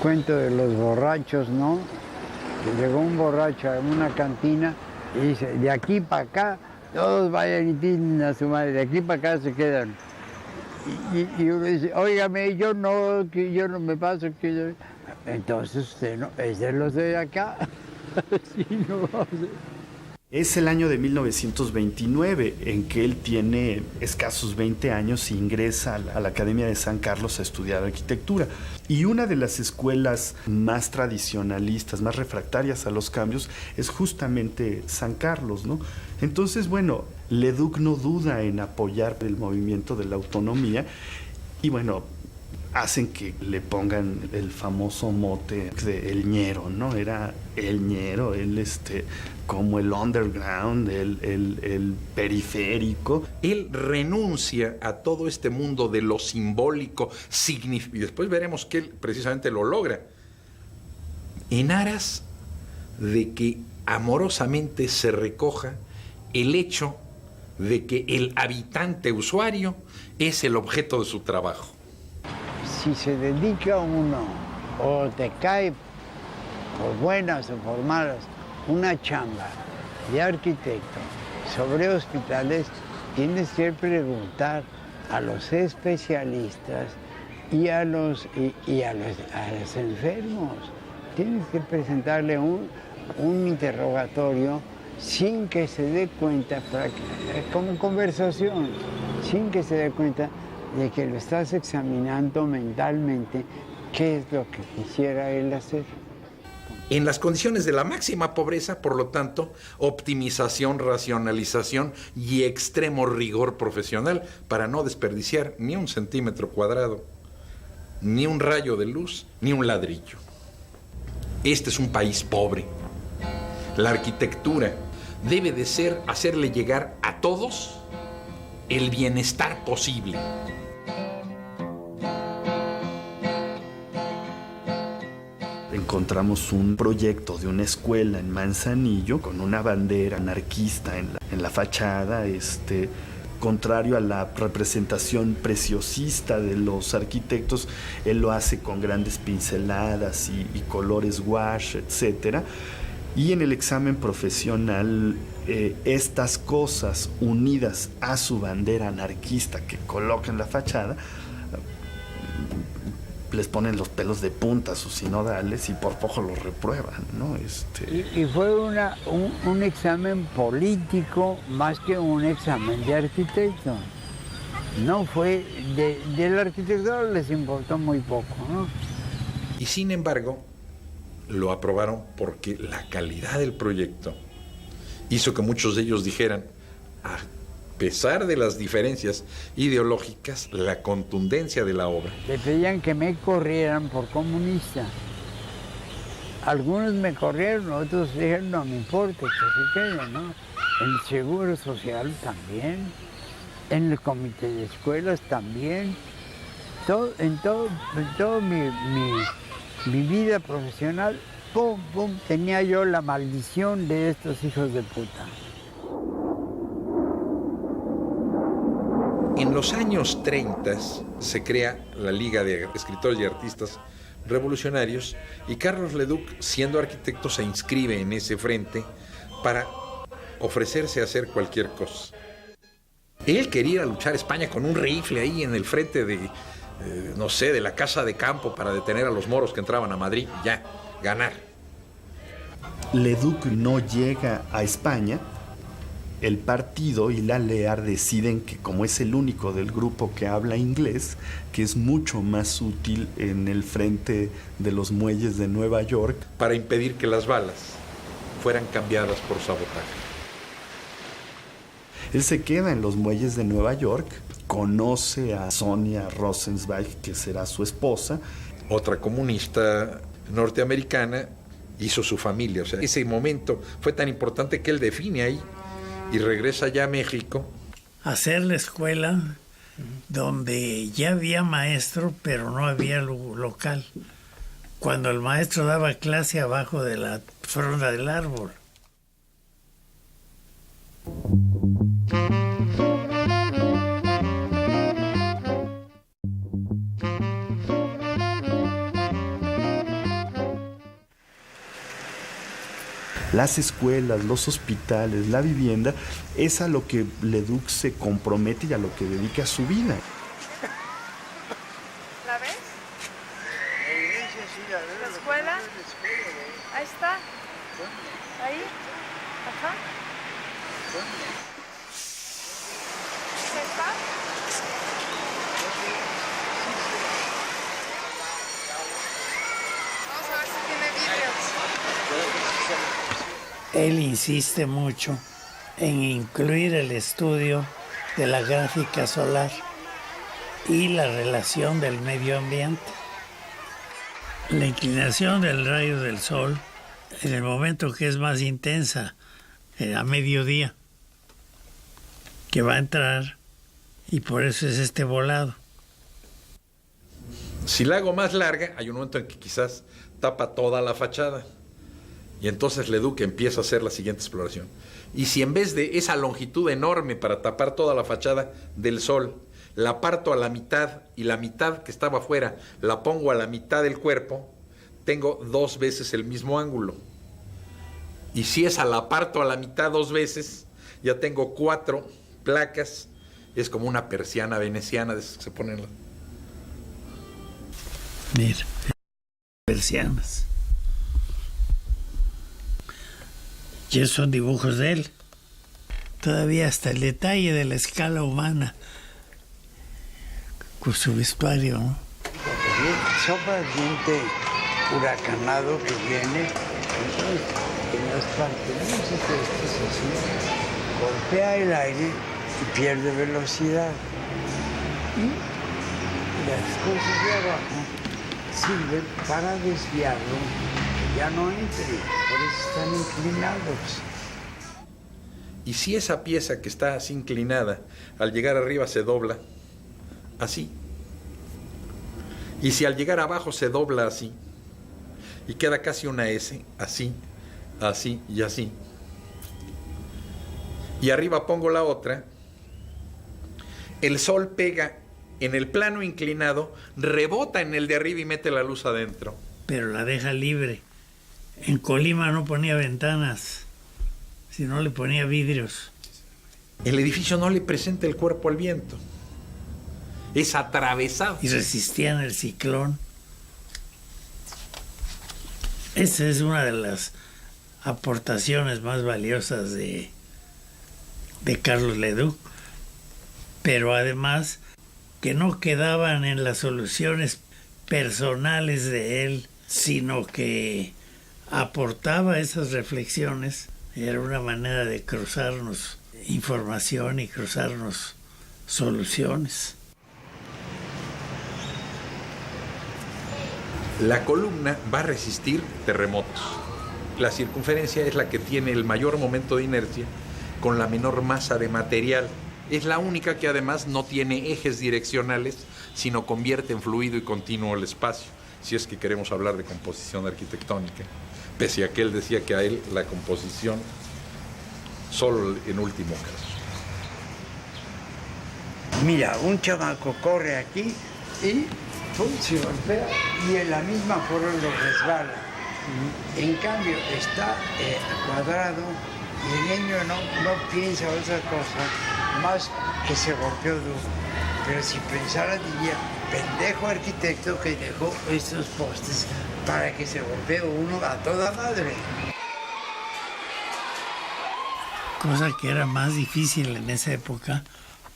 cuento de los borrachos, ¿no? Que llegó un borracho a una cantina y dice, de aquí para acá, todos vayan y tienen a su madre, de aquí para acá se quedan. Y uno dice, óigame, yo no me paso, que yo... Entonces usted no, es de los de acá. Sí, no, Es el año de 1929 en que él tiene escasos 20 años e ingresa a la Academia de San Carlos a estudiar arquitectura. Y una de las escuelas más tradicionalistas, más refractarias a los cambios, es justamente San Carlos, ¿no? Entonces, bueno, Leduc no duda en apoyar el movimiento de la autonomía y, bueno, hacen que le pongan el famoso mote de El Ñero, ¿no? Era El Ñero, él como el underground, el periférico. Él renuncia a todo este mundo de lo simbólico, y después veremos que él precisamente lo logra, en aras de que amorosamente se recoja el hecho de que el habitante usuario es el objeto de su trabajo. Si se dedica uno, o te cae por buenas o por malas, una chamba de arquitecto sobre hospitales, tienes que preguntar a los especialistas y a los enfermos. Tienes que presentarle un interrogatorio sin que se dé cuenta, como conversación, sin que se dé cuenta de que lo estás examinando mentalmente, qué es lo que quisiera él hacer. En las condiciones de la máxima pobreza, por lo tanto, optimización, racionalización y extremo rigor profesional para no desperdiciar ni un centímetro cuadrado, ni un rayo de luz, ni un ladrillo. Este es un país pobre. La arquitectura debe de ser hacerle llegar a todos el bienestar posible. Encontramos un proyecto de una escuela en Manzanillo con una bandera anarquista en la fachada, contrario a la representación preciosista de los arquitectos. Él lo hace con grandes pinceladas y colores wash, etc. Y en el examen profesional, estas cosas unidas a su bandera anarquista que coloca en la fachada, les ponen los pelos de punta a sus sinodales y por poco los reprueban, ¿no? Y fue un examen político más que un examen de arquitecto. No fue, del arquitectura les importó muy poco, ¿no? Y sin embargo, lo aprobaron porque la calidad del proyecto hizo que muchos de ellos dijeran, a pesar de las diferencias ideológicas, la contundencia de la obra. Le pedían que me corrieran por comunista. Algunos me corrieron, otros dijeron, no me importa, que se queden, ¿no? En el Seguro Social también, en el comité de escuelas también, en todo mi vida profesional, pum, pum, tenía yo la maldición de estos hijos de puta. En los años 30 se crea la Liga de Escritores y Artistas Revolucionarios y Carlos Leduc, siendo arquitecto, se inscribe en ese frente para ofrecerse a hacer cualquier cosa. Él quería ir a luchar a España con un rifle ahí en el frente de la casa de campo para detener a los moros que entraban a Madrid y ya, ganar. Leduc no llega a España. El partido y la LEAR deciden que, como es el único del grupo que habla inglés, que es mucho más útil en el frente de los muelles de Nueva York, para impedir que las balas fueran cambiadas por sabotaje. Él se queda en los muelles de Nueva York, conoce a Sonia Rosenzweig, que será su esposa. Otra comunista norteamericana, hizo su familia. O sea, ese momento fue tan importante que él define ahí y regresa ya a México. Hacer la escuela donde ya había maestro, pero no había local. Cuando el maestro daba clase abajo de la fronda del árbol. las escuelas, los hospitales, la vivienda, es a lo que Leduc se compromete y a lo que dedica su vida. ¿La ves? ¿La escuela? Ahí está. Ahí. Ajá. ¿Ahí está? Vamos a ver si tiene vidrios. Él insiste mucho en incluir el estudio de la gráfica solar y la relación del medio ambiente. La inclinación del rayo del sol en el momento que es más intensa, a mediodía, que va a entrar, y por eso es este volado. Si la hago más larga, hay un momento en que quizás tapa toda la fachada. Y entonces Leduc empieza a hacer la siguiente exploración. Y si en vez de esa longitud enorme para tapar toda la fachada del sol, la parto a la mitad y la mitad que estaba afuera la pongo a la mitad del cuerpo, tengo 2 veces el mismo ángulo. Y si esa la parto a la mitad 2 veces, ya tengo 4 placas. Es como una persiana veneciana de esas que se ponen. Mira, persianas. Y esos son dibujos de él. Todavía hasta el detalle de la escala humana con su vestuario, ¿no? Sopla el viento huracanado que viene, entonces en las partes es así, golpea el aire y pierde velocidad. Y las cosas de abajo sirven para desviarlo, que ya no entre, por eso están inclinados. Y si esa pieza que está así inclinada, al llegar arriba se dobla, así. Y si al llegar abajo se dobla así, y queda casi una S, así, así y así. Y arriba pongo la otra, el sol pega en el plano inclinado, rebota en el de arriba y mete la luz adentro. Pero la deja libre. En Colima no ponía ventanas, sino le ponía vidrios. El edificio no le presenta el cuerpo al viento. Es atravesado. Y resistían el ciclón. Esa es una de las aportaciones más valiosas de Carlos Leduc. Pero además que no quedaban en las soluciones personales de él, sino que aportaba esas reflexiones. Era una manera de cruzarnos información y cruzarnos soluciones. La columna va a resistir terremotos. La circunferencia es la que tiene el mayor momento de inercia con la menor masa de material. Es la única que además no tiene ejes direccionales, sino convierte en fluido y continuo el espacio, si es que queremos hablar de composición arquitectónica. Pese a que él decía que a él la composición solo en último caso. Mira, un chamaco corre aquí y ¡pum!, se golpea y en la misma forma lo resbala. En cambio está cuadrado y el niño no piensa otra cosa más que se golpeó duro. Pero si pensara diría, pendejo arquitecto que dejó estos postes para que se golpee uno a toda madre. Cosa que era más difícil en esa época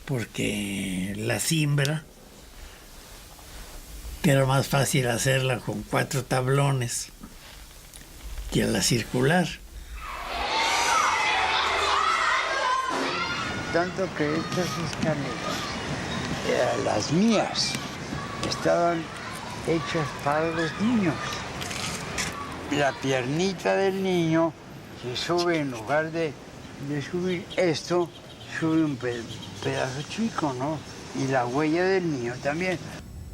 porque la cimbra era más fácil hacerla con 4 tablones que a la circular. Tanto que estas escaleras, las mías, estaban hechas para los niños. La piernita del niño se sube, en lugar de subir esto, sube un pedazo chico, ¿no? Y la huella del niño también.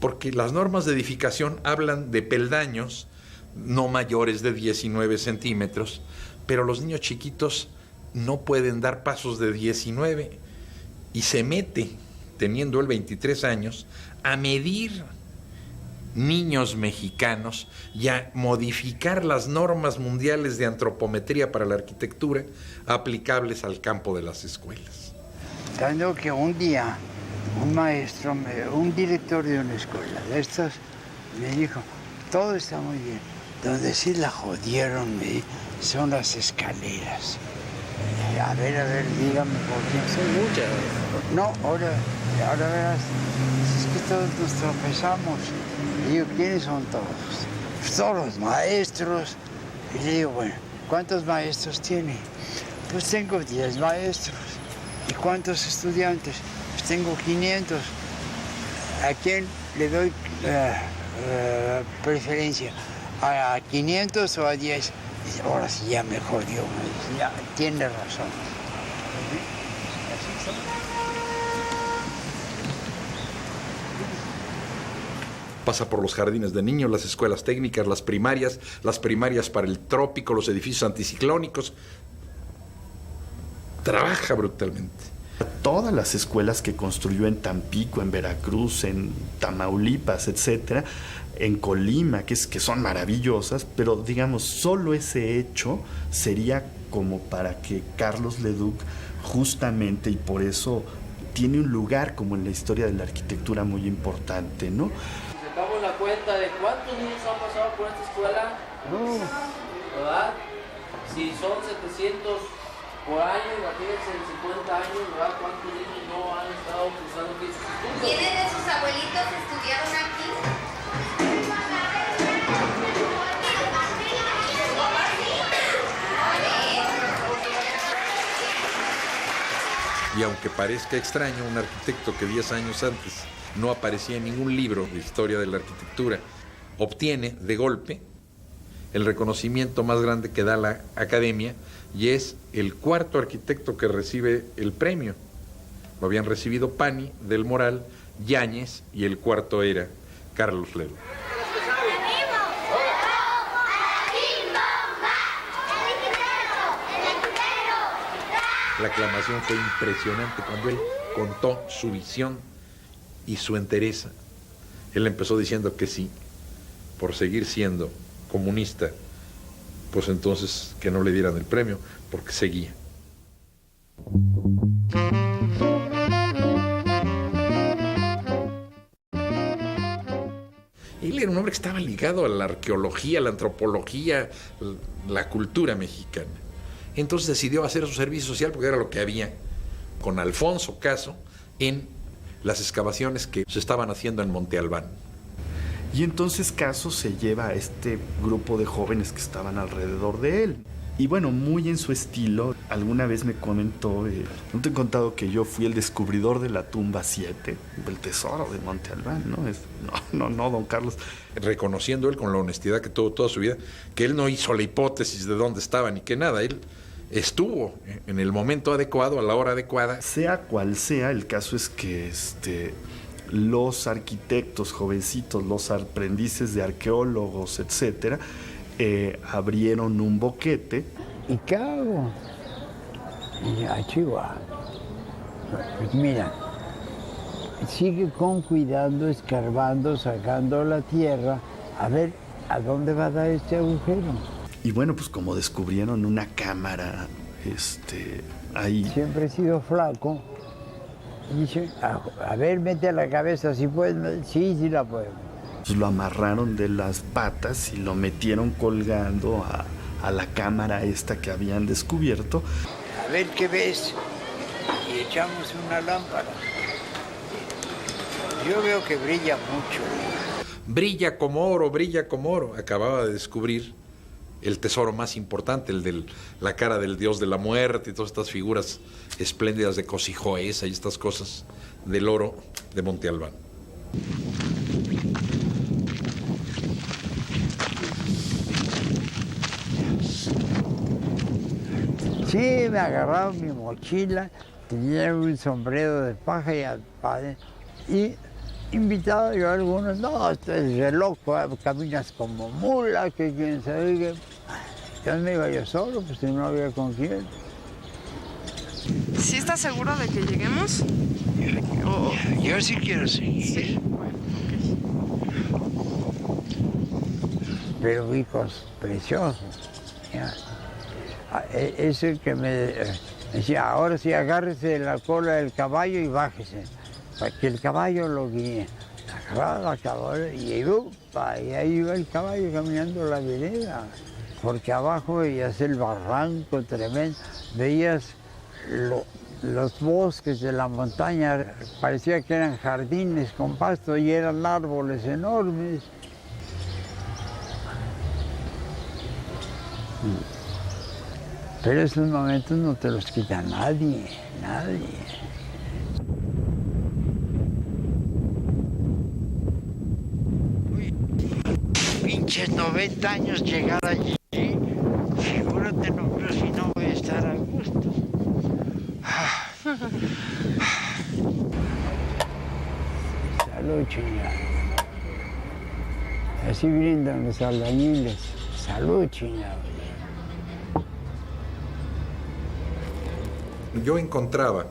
Porque las normas de edificación hablan de peldaños no mayores de 19 centímetros, pero los niños chiquitos no pueden dar pasos de 19 y se mete, teniendo él 23 años, a medir niños mexicanos y a modificar las normas mundiales de antropometría para la arquitectura aplicables al campo de las escuelas. Tanto que un día un maestro, un director de una escuela de estas, me dijo, todo está muy bien. Donde sí la jodieron son las escaleras. A ver, dígame por qué. Son muchas. No, ahora verás, es que todos nos tropezamos. Y digo, ¿quiénes son todos? Pues todos los maestros. Y le digo, bueno, ¿cuántos maestros tiene? Pues tengo 10 maestros. ¿Y cuántos estudiantes? Pues tengo 500. ¿A quién le doy preferencia? ¿A 500 o a 10? Y ahora sí ya me jodió. Ya, tiene razón. Pasa por los jardines de niños, las escuelas técnicas, las primarias para el trópico, los edificios anticiclónicos. Trabaja brutalmente. Todas las escuelas que construyó en Tampico, en Veracruz, en Tamaulipas, etcétera, en Colima, que son maravillosas, pero digamos, solo ese hecho sería como para que Carlos Leduc justamente, y por eso tiene un lugar como en la historia de la arquitectura muy importante, ¿no? Sacamos la cuenta de cuántos niños han pasado por esta escuela, ¿verdad? Si son 700 por año, imagínense en 50 años, ¿verdad? ¿Cuántos niños no han estado cursando aquí sus estudios? ¿Quiénes de sus abuelitos estudiaron aquí? Y aunque parezca extraño, un arquitecto que 10 años antes no aparecía en ningún libro de historia de la arquitectura, obtiene de golpe el reconocimiento más grande que da la academia, y es el cuarto arquitecto que recibe el premio. Lo habían recibido Pani, Del Moral, Yáñez, y el cuarto era Carlos Leduc. La aclamación fue impresionante cuando él contó su visión y su entereza. Él empezó diciendo que sí, por seguir siendo comunista, pues entonces que no le dieran el premio, porque seguía. Él era un hombre que estaba ligado a la arqueología, la antropología, la cultura mexicana. Entonces decidió hacer su servicio social porque era lo que había, con Alfonso Caso, en las excavaciones que se estaban haciendo en Monte Albán. Y entonces Caso se lleva a este grupo de jóvenes que estaban alrededor de él. Y bueno, muy en su estilo, alguna vez me comentó, ¿no te he contado que yo fui el descubridor de la tumba 7, del tesoro de Monte Albán? No, don Carlos. Reconociendo él con la honestidad que tuvo toda su vida, que él no hizo la hipótesis de dónde estaba ni que nada, él estuvo en el momento adecuado, a la hora adecuada. Sea cual sea, el caso es que los arquitectos jovencitos, los aprendices de arqueólogos, etcétera, abrieron un boquete. ¿Y qué hago? Y a Chihuahua. Pues mira, sigue con cuidado, escarbando, sacando la tierra, a ver a dónde va a dar este agujero. Y bueno, pues como descubrieron una cámara, ahí. Siempre he sido flaco. Y dice, a ver, mete la cabeza, si puedes. Sí la puedo. Pues lo amarraron de las patas y lo metieron colgando a la cámara esta que habían descubierto. A ver qué ves. Y echamos una lámpara. Yo veo que brilla mucho. Brilla como oro, brilla como oro. Acababa de descubrir el tesoro más importante, el de la cara del dios de la muerte y todas estas figuras espléndidas de Cosijoesa y estas cosas del oro de Monte Albán. Sí, me agarraron mi mochila, tenía un sombrero de paja y invitado yo a algunos, no, estás re loco, caminas como mula, que quién sabe qué. Entonces me iba yo solo, pues si no había con quién. ¿Sí estás seguro de que lleguemos? Yo sí quiero seguir. Sí, bueno, ok. pero vi cosas preciosas. ¿Ya? Es el que me decía, ahora sí agárrese de la cola del caballo y bájese, para que el caballo lo guíe. Agarraba la caballo y ahí iba el caballo caminando la vereda, porque abajo veías el barranco tremendo, veías los bosques de la montaña, parecía que eran jardines con pasto y eran árboles enormes. Pero esos momentos no te los quita nadie, nadie. Uy, pinches 90 años llegar allí, figúrate, no creo si no voy a estar a gusto. Salud, chingada. Así brindan los albañiles. Salud, chingada. Yo encontraba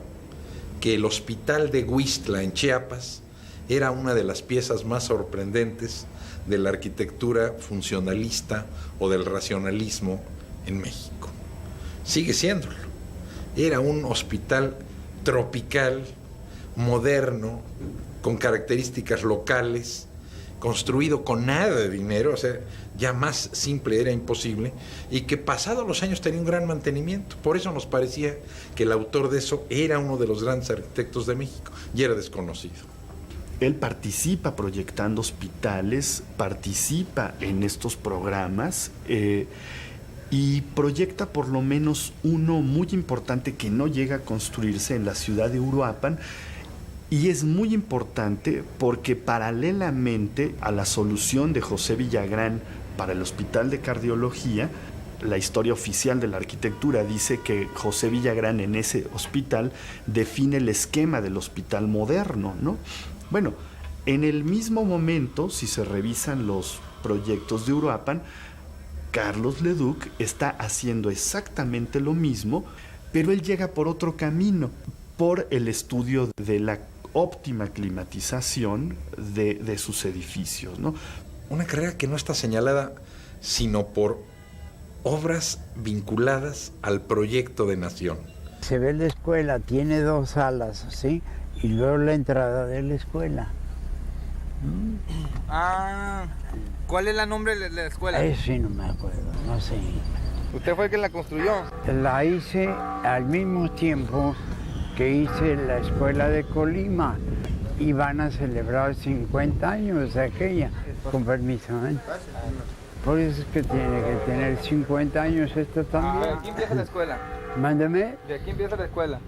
que el hospital de Huixtla en Chiapas era una de las piezas más sorprendentes de la arquitectura funcionalista o del racionalismo en México. Sigue siéndolo. Era un hospital tropical, moderno, con características locales, construido con nada de dinero, o sea, ya más simple era imposible, y que pasados los años tenía un gran mantenimiento. Por eso nos parecía que el autor de eso era uno de los grandes arquitectos de México, y era desconocido. Él participa proyectando hospitales, participa en estos programas y proyecta por lo menos uno muy importante que no llega a construirse en la ciudad de Uruapan. Y es muy importante porque paralelamente a la solución de José Villagrán para el Hospital de Cardiología, la historia oficial de la arquitectura dice que José Villagrán en ese hospital define el esquema del hospital moderno, ¿no? Bueno, en el mismo momento, si se revisan los proyectos de Uruapan, Carlos Leduc está haciendo exactamente lo mismo, pero él llega por otro camino, por el estudio de la óptima climatización de sus edificios, ¿no? Una carrera que no está señalada sino por obras vinculadas al proyecto de nación. Se ve la escuela, tiene 2 salas, ¿sí? Y luego la entrada de la escuela. ¿Cuál es el nombre de la escuela? Eso sí no me acuerdo, no sé. ¿Usted fue el que la construyó? La hice al mismo tiempo que hice la escuela de Colima y van a celebrar 50 años de aquella, con permiso, ¿eh? Por eso es que tiene que tener 50 años esto también. ¿De aquí empieza la escuela? Mándame. ¿De aquí empieza la escuela?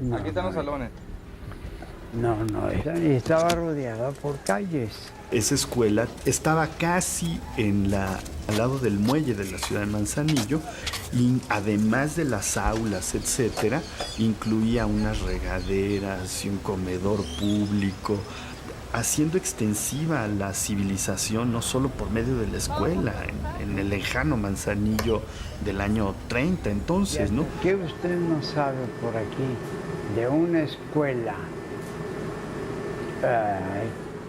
No. Aquí están los salones. No, estaba rodeada por calles. Esa escuela estaba casi al lado del muelle de la ciudad de Manzanillo y además de las aulas, etcétera, incluía unas regaderas y un comedor público, haciendo extensiva la civilización no solo por medio de la escuela, en el lejano Manzanillo del año 30 entonces, ¿no? ¿Qué usted no sabe por aquí de una escuela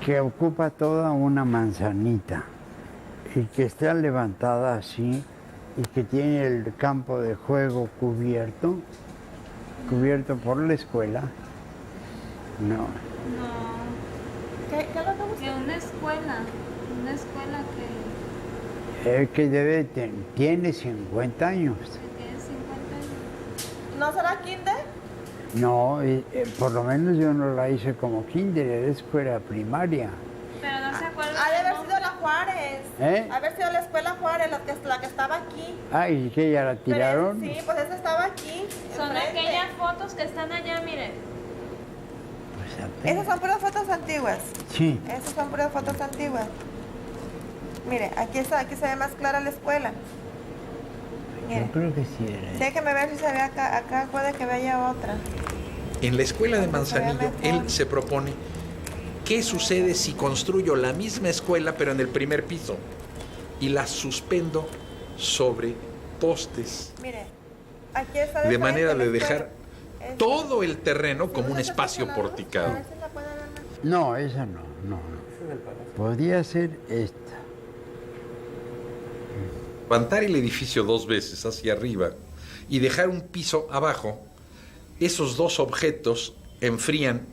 que ocupa toda una manzanita y que está levantada así y que tiene el campo de juego cubierto por la escuela? No. ¿Qué es lo que busca? Una escuela que... Que tiene 50 años. Tiene 50 años. ¿No será kinder? No, por lo menos yo no la hice como kinder, era escuela primaria. Pero no se acuerda. Ha de haber sido la Juárez. ¿Eh? Ha de haber sido la escuela Juárez, la que estaba aquí. ¿Y que ya la tiraron? Sí, pues esa estaba aquí. Son enfrente. aquellas fotos que están allá, miren. Pues Esas son puras fotos antiguas. Sí. Esas son puras fotos antiguas. Mire, aquí se ve más clara la escuela. Mire. Yo creo que sí era eso. Déjeme ver si se ve acá. Acá puede que vaya otra. En la escuela de Manzanillo, él se propone qué sucede si construyo la misma escuela pero en el primer piso y la suspendo sobre postes, Mire, aquí está de manera de frente la dejar escuela. todo el terreno como un espacio porticado. A ver si la puede ver más. No, esa no. Podía ser esta. Levantar el edificio 2 veces hacia arriba y dejar un piso abajo, esos 2 objetos enfrían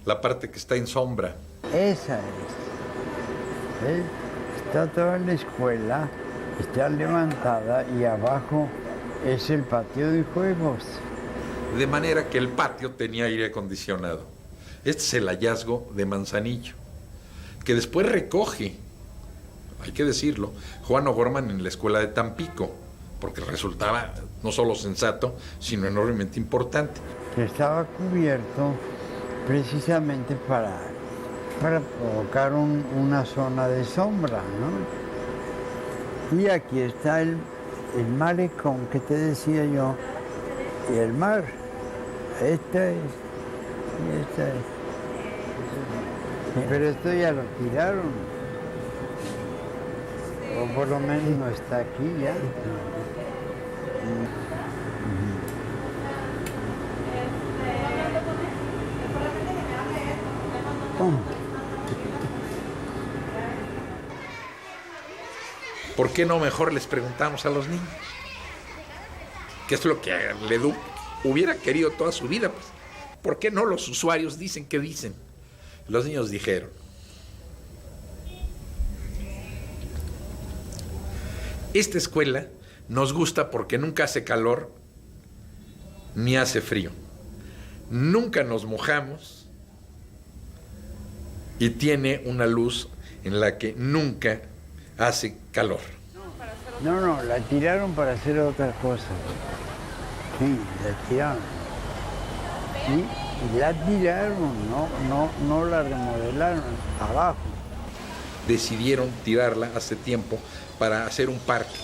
la parte que está en sombra. Esa es. ¿Ves? Está toda la escuela, está levantada y abajo es el patio de juegos. De manera que el patio tenía aire acondicionado. Este es el hallazgo de Manzanillo, que después recoge, hay que decirlo, Juan O'Gorman en la escuela de Tampico, porque resultaba no solo sensato, sino enormemente importante. Que estaba cubierto precisamente para provocar una zona de sombra, ¿no? Y aquí está el malecón que te decía yo, y el mar. Esta es, y esta es. Pero esto ya lo tiraron. O por lo menos no está aquí ya. ¿Por qué no mejor les preguntamos a los niños? ¿Qué es lo que Leduc hubiera querido toda su vida? Pues, ¿por qué no los usuarios dicen qué dicen? Los niños dijeron: esta escuela nos gusta porque nunca hace calor ni hace frío. Nunca nos mojamos y tiene una luz en la que nunca hace calor. No, la tiraron para hacer otra cosa. Sí, la tiraron. Y la tiraron, no la remodelaron, abajo. Decidieron tirarla hace tiempo para hacer un parque.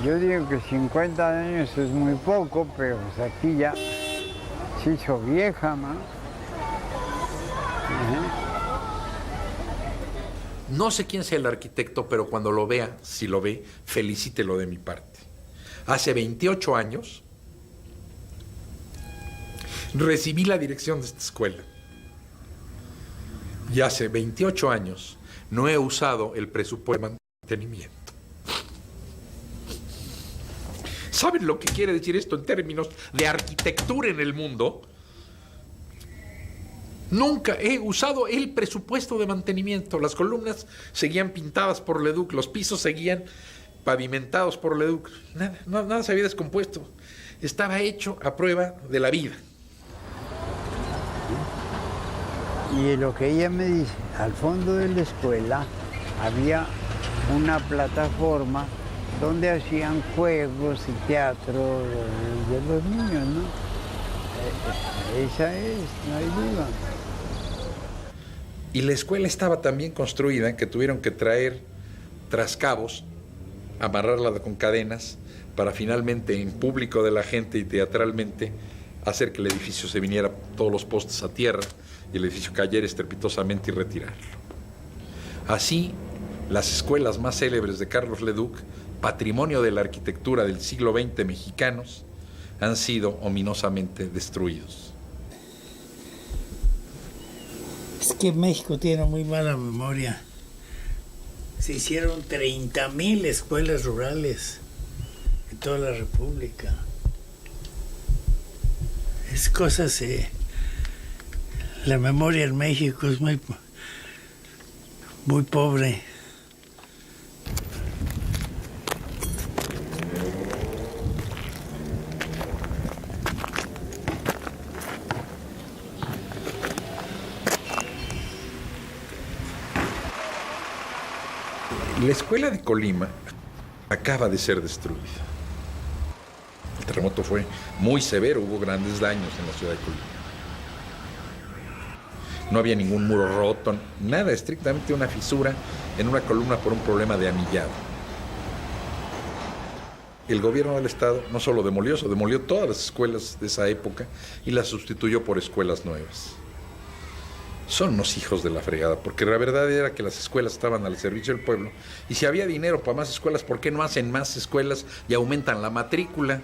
Yo digo que 50 años es muy poco, pero pues aquí ya se hizo vieja, ¿no? No sé quién sea el arquitecto, pero cuando lo vea, si lo ve, felicítelo de mi parte. Hace 28 años recibí la dirección de esta escuela. Y hace 28 años no he usado el presupuesto de mantenimiento. ¿Saben lo que quiere decir esto en términos de arquitectura en el mundo? Nunca he usado el presupuesto de mantenimiento. Las columnas seguían pintadas por Leduc, los pisos seguían pavimentados por Leduc. Nada se había descompuesto. Estaba hecho a prueba de la vida. Y lo que ella me dice, al fondo de la escuela había una plataforma donde hacían juegos y teatro de los niños, ¿no? Esa es, no hay duda. Y la escuela estaba tan bien construida que tuvieron que traer trascabos, amarrarla con cadenas, para finalmente, en público de la gente y teatralmente, hacer que el edificio se viniera todos los postes a tierra y el edificio cayera estrepitosamente y retirarlo. Así, las escuelas más célebres de Carlos Leduc, patrimonio de la arquitectura del siglo XX mexicanos, han sido ominosamente destruidos. Es que México tiene muy mala memoria. Se hicieron 30,000 escuelas rurales en toda la República. Es cosas... la memoria en México es muy pobre. La escuela de Colima acaba de ser destruida. El terremoto fue muy severo, hubo grandes daños en la ciudad de Colima. No había ningún muro roto, nada, estrictamente una fisura en una columna por un problema de anillado. El gobierno del estado no solo demolió eso, demolió todas las escuelas de esa época y las sustituyó por escuelas nuevas. Son unos hijos de la fregada, porque la verdad era que las escuelas estaban al servicio del pueblo, y si había dinero para más escuelas, ¿por qué no hacen más escuelas y aumentan la matrícula?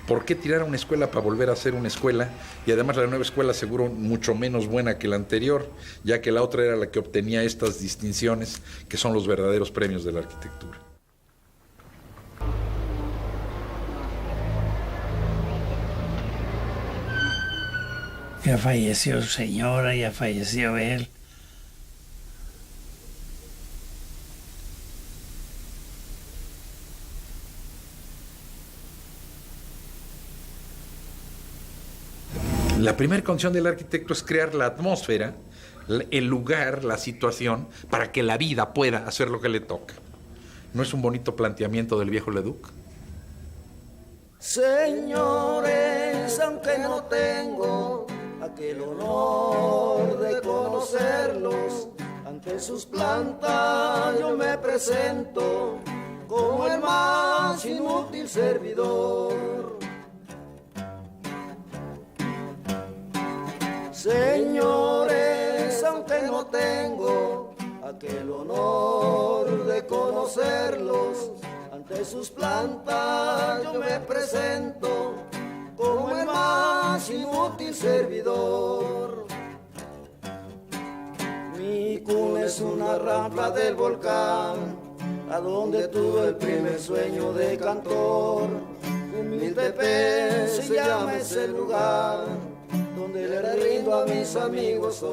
¿Por qué tirar a una escuela para volver a hacer una escuela? Y además la nueva escuela seguro mucho menos buena que la anterior, ya que la otra era la que obtenía estas distinciones, que son los verdaderos premios de la arquitectura. Ya falleció su señora, ya falleció él. La primera condición del arquitecto es crear la atmósfera, el lugar, la situación, para que la vida pueda hacer lo que le toca. ¿No es un bonito planteamiento del viejo Leduc? Señores, aunque no tengo aquel honor de conocerlos, ante sus plantas yo me presento como el más inútil servidor. Señores, aunque no tengo aquel honor de conocerlos, ante sus plantas yo me presento como el más inútil servidor. Mi cuna es una rampa del volcán, a donde tuve el primer sueño de cantor. Humiltepec se llama ese lugar, donde le rindo a mis amigos.